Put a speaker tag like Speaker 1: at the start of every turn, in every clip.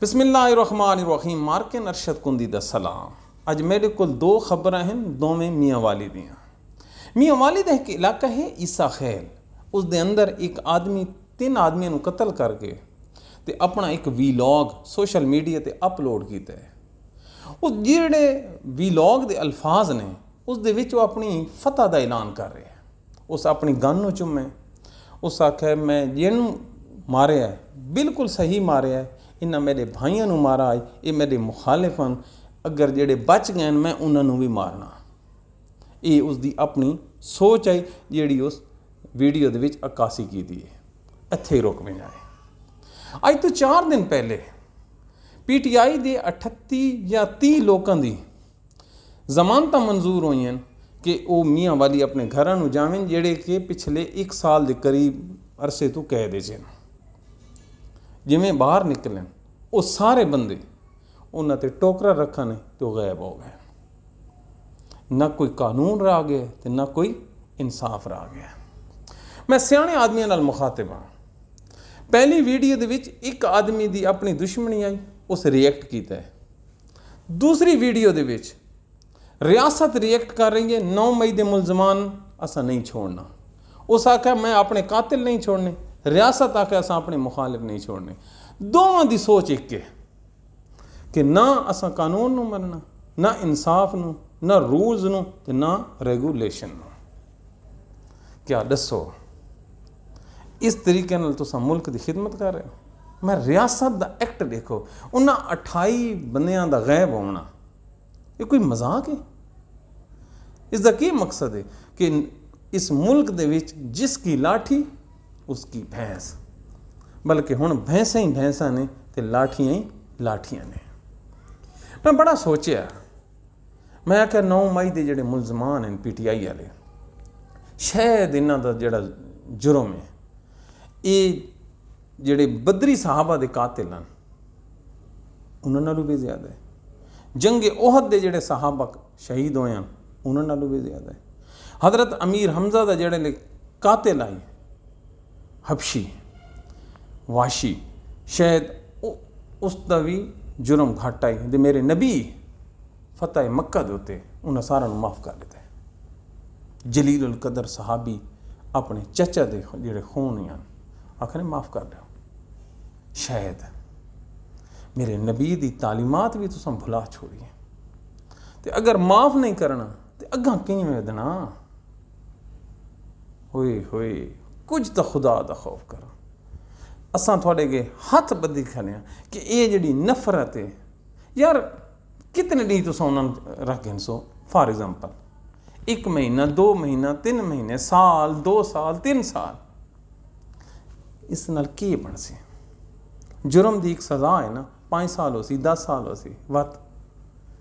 Speaker 1: बिस्मिल्लाहिर्रहमानिर्रहीम मार्के अरशद कुंदी दा सलाम। अज मेरे को दो खबर हैं, दोवें मियाँ वाली दियाँ। मियाँ वाली दा एक इलाका है ईसा खैल, उस दे अंदर एक आदमी 3 आदमियों को कतल करके ते अपना एक वीलॉग सोशल मीडिया ते अपलोड किया है। उस जिहड़े वीलॉग दे अल्फाज ने उस दे विच वो अपनी फतह का ऐलान कर रहे हैं। उस अपनी गन नूं चुमे, उस आखे मैं जिन्नू मारिया बिल्कुल सही मारिया है, इन्हें मेरे भाइयों नूं मारा है, ये मेरे मुखालिफ हैं, अगर जेड़े बच गए मैं उन्होंने भी मारना। ये उसकी अपनी सोच है जिहड़ी उस वीडियो दे विच अक्कासी की है। इत्थे ही रुक में जाए। अज तो 4 दिन पहले PTI दे 38 या 30 लोगों की जमानत मंजूर हुई हैं कि वो मियाँ वाली अपने घर नूं जावें जेड़े कि पिछले 1 साल के करीब अरसे तो कैद च जिमें बाहर निकलें वो सारे बंदे उन्होंने ते टोकरा रखा ने तो गायब हो गए। ना कोई कानून रह गया तो ना कोई इंसाफ रह गया। मैं सियाने आदमियों नाल मुखातिब हाँ। पहली वीडियो दे विच एक आदमी दी अपनी दुश्मनी आई, उस रिएक्ट किया है। दूसरी वीडियो दे विच रियासत रिएक्ट कर रही है, 9 मई के मुलजमान असा नहीं छोड़ना। उस आख्या मैं अपने कातिल नहीं छोड़ने, रियासत आख्या असा अपने मुखालिफ नहीं छोड़ने। दोवां दी सोच एक है कि ना असा कानून नूं मनना, ना इंसाफ नूं, ना रूल्स नूं ते ना रेगूलेशन नूं। क्या दसो इस तरीके नाल तुसां मुल्क की खिदमत कर रहे हो? मैं रियासत दा एक्ट देखो, उन्हां 28 बंदियां दा गैब होना ये कोई मजाक है? इसका की मकसद है कि इस मुल्क दे विच जिसकी लाठी उसकी भैंस, बल्कि हुण भैंसा ही भैंसा ने ते लाठियां ही लाठियां ने। मैं बड़ा सोचा, मैं आख्या 9 मई के जोड़े मुलजमान हैं PTI वाले, शायद इन्हों का जोड़ा जुर्म है ये जोड़े बदरी साहबा के कातिल हैं उन्होंने भी ज़्यादा है। जंगे ओहद के जोड़े साहबा शहीद होए हैं उन्होंने भी ज़्यादा है। हज़रत अमीर हमजा का जोड़े कातिल आई हबशी वाशी, शायद उसका भी जुर्म घट आई। तो मेरे नबी फतेह मक्का के उत्ते उन्हें सारा माफ़ कर दिता है। जलील उल कदर सहाबी अपने चचा के जोड़े खून हैं आखने माफ़ कर दो। शायद मेरे नबी की तालीमात भी तुम भुला छोड़िए, तो अगर माफ़ नहीं करना तो अग्गां किवें देना? होए होए कुछ तो खुदा दा खौफ करो। असां थोड़े के हथ बधी खने कि ये जी नफरत है यार, कितने डी तुम उन्होंने रखें सो। फॉर एग्जाम्पल 1 महीना 2 महीना 3 महीने साल 2 साल 3 साल, इस नाल की बन सी? जुर्म की एक सज़ा है ना, 5 साल हो सी 10 साल हो सी वत।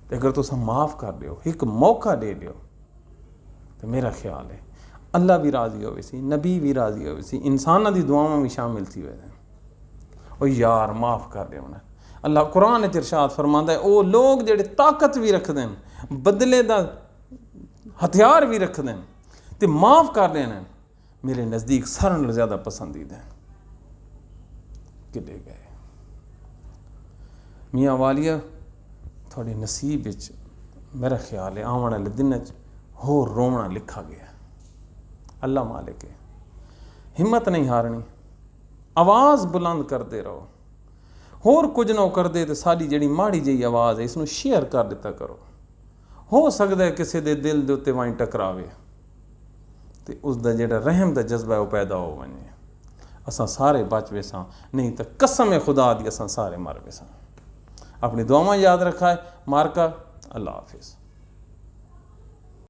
Speaker 1: तो अगर तुम माफ़ कर दो, एक मौका दे दो, तो मेरा ख्याल है अल्लाह भी राज़ी होवे सी, नबी भी राज़ी होवे सी, इंसानां दी दुआवां भी शामिल थी हुए। ओ यार माफ़ कर दे उन्हें। अल्लाह कुरान च इरशाद फरमांदा है वो लोग जिहड़े ताकत भी रखते हैं, बदले दा हथियार भी रखते हैं, तो माफ़ कर देना मेरे नज़दीक सारे नालों ज़्यादा पसंदीदा है। किले गए मियाँ वालिया थोड़े नसीब विच मेरा ख्याल है आने वाले दिन होर रोवना लिखा गया। अल्लाह मालिक है, हिम्मत नहीं हारनी, आवाज़ बुलंद करते रहो। होर कुछ ना करते तो साड़ी जी माड़ी जी आवाज़ है इसनूं शेयर कर दिता करो। हो सकता है किसी के दिल के उत्ते वाई टकरावे तो उसका जोड़ा रहम का जज्बा वो पैदा हो वने, असां सारे बच वेसां, नहीं तो कसम खुदा दी असां सारे मर वेसां। अपनी दुआवां याद रखा है। मार्का अल्लाह हाफिज़।